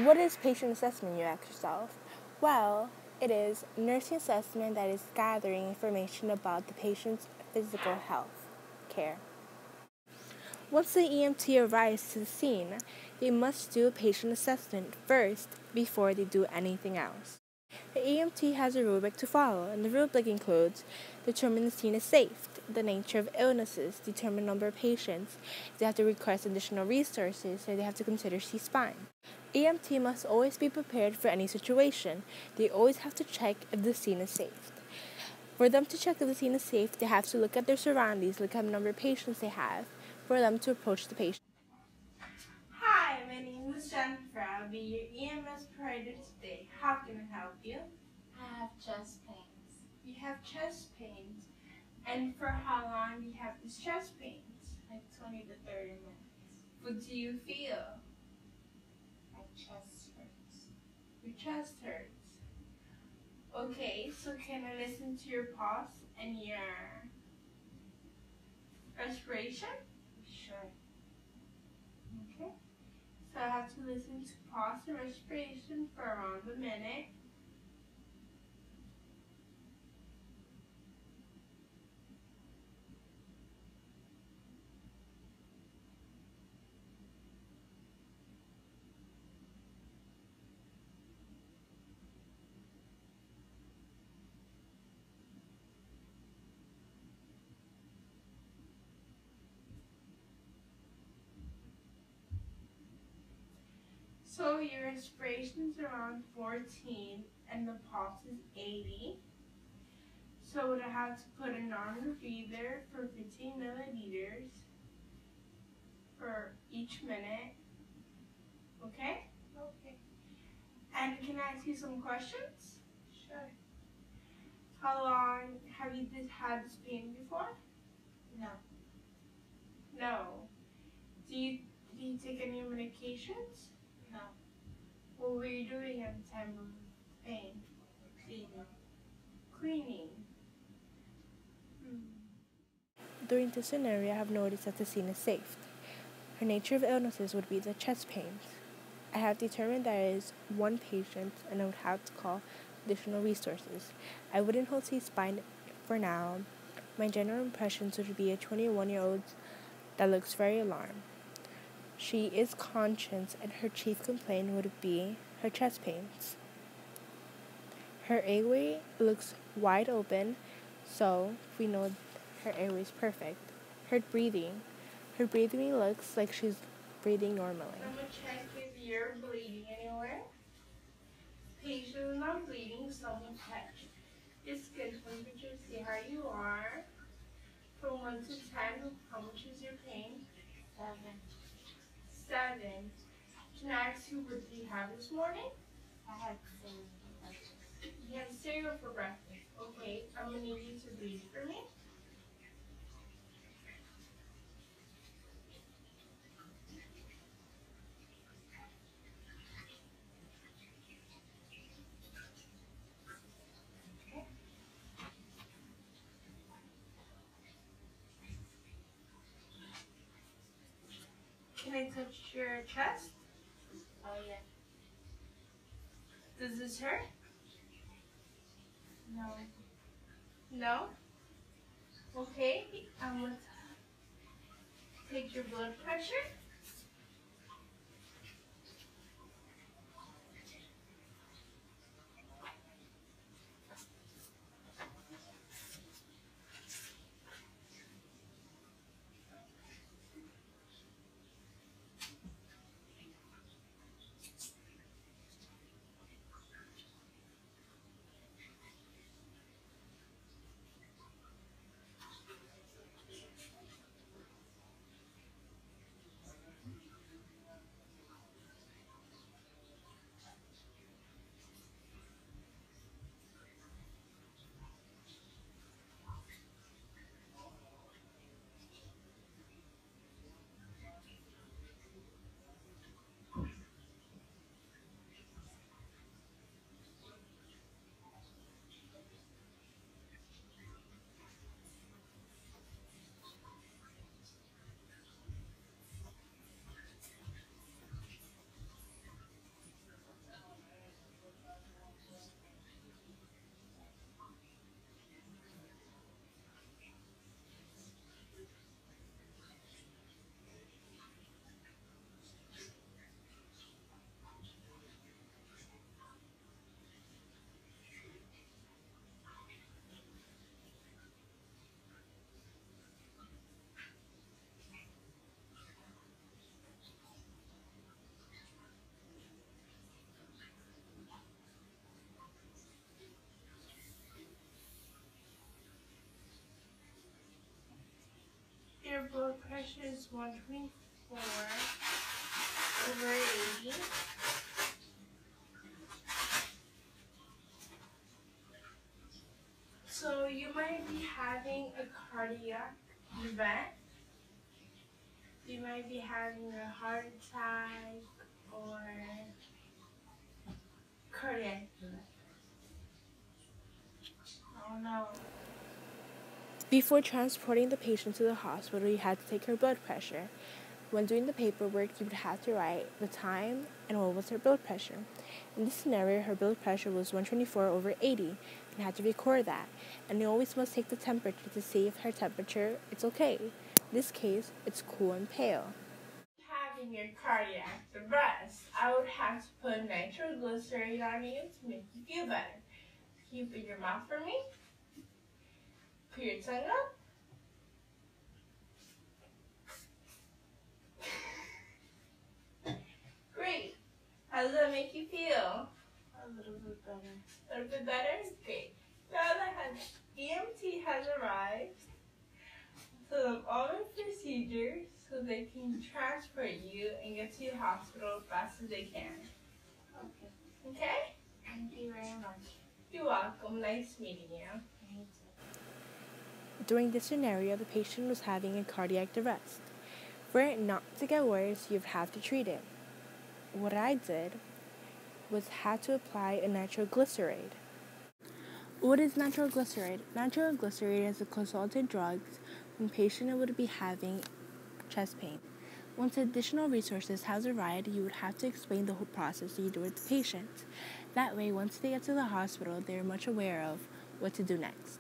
What is patient assessment, you ask yourself? Well, it is nursing assessment that is gathering information about the patient's physical health care. Once the EMT arrives to the scene, they must do a patient assessment first before they do anything else. The EMT has a rubric to follow, and the rubric includes determine the scene is safe, the nature of illnesses, determine number of patients, they have to request additional resources, or they have to consider C-spine. EMT must always be prepared for any situation. They always have to check if the scene is safe. For them to check if the scene is safe, they have to look at their surroundings, look at the number of patients they have, for them to approach the patient. Hi, my name is Jennifer. I'll be your EMS provider today. How can I help you? I have chest pains. You have chest pains. And for how long do you have this chest pains? Like 20 to 30 minutes. What do you feel? My chest hurts. Your chest hurts. Okay, so can I listen to your pulse and your respiration? Sure. Okay. So I have to listen to pulse and respiration for around a minute. So your respiration is around 14 and the pulse is 80. So would I have to put a normal breather for 15 milliliters for each minute? Okay? Okay. And can I ask you some questions? Sure. How long have you had this pain before? No. No. Do you take any medications? No. What were you doing at the time of pain? Cleaning. Cleaning. During this scenario, I have noticed that the scene is safe. Her nature of illnesses would be the chest pains. I have determined that it is one patient and I would have to call additional resources. I wouldn't hold C-spine for now. My general impressions would be a 21-year-old that looks very alarmed. She is conscious and her chief complaint would be her chest pains. Her airway looks wide open, so we know her airway is perfect. Her breathing looks like she's breathing normally. I'm going to check if you're bleeding anywhere. Patient is not bleeding, so I'm going to check your skin temperature, see how you are. From 1 to 10, how much is your pain? 7. 7. Can I ask you what did you have this morning? I had cereal. You had cereal for breakfast. Okay, I'm going to need you to breathe for me. Can I touch your chest? Oh, yeah. Does this hurt? No. No? Okay, I'm going to take your blood pressure. blood pressure is 124 over 80. So you might be having a cardiac event. You might be having a heart attack or cardiac event. Oh no. Before transporting the patient to the hospital, you had to take her blood pressure. When doing the paperwork, you would have to write the time and what was her blood pressure. In this scenario, her blood pressure was 124 over 80, and you had to record that. And you always must take the temperature to see if her temperature is okay. In this case, it's cool and pale. Having your cardiac arrest, I would have to put nitroglycerine on you to make you feel better. Can you open your mouth for me? Put your tongue up. Great. How does that make you feel? A little bit better. A little bit better? Great. Now that EMT has arrived, so all the procedures so they can transport you and get to the hospital as fast as they can. Okay. Okay? Thank you very much. You're welcome. Nice meeting you. Me too. During this scenario, the patient was having a cardiac arrest. For it not to get worse, you'd have to treat it. What I did was had to apply a nitroglyceride. What is nitroglyceride? Nitroglyceride is a consulted drug when patient would be having chest pain. Once additional resources has arrived, you would have to explain the whole process you do with the patient. That way, once they get to the hospital, they are much aware of what to do next.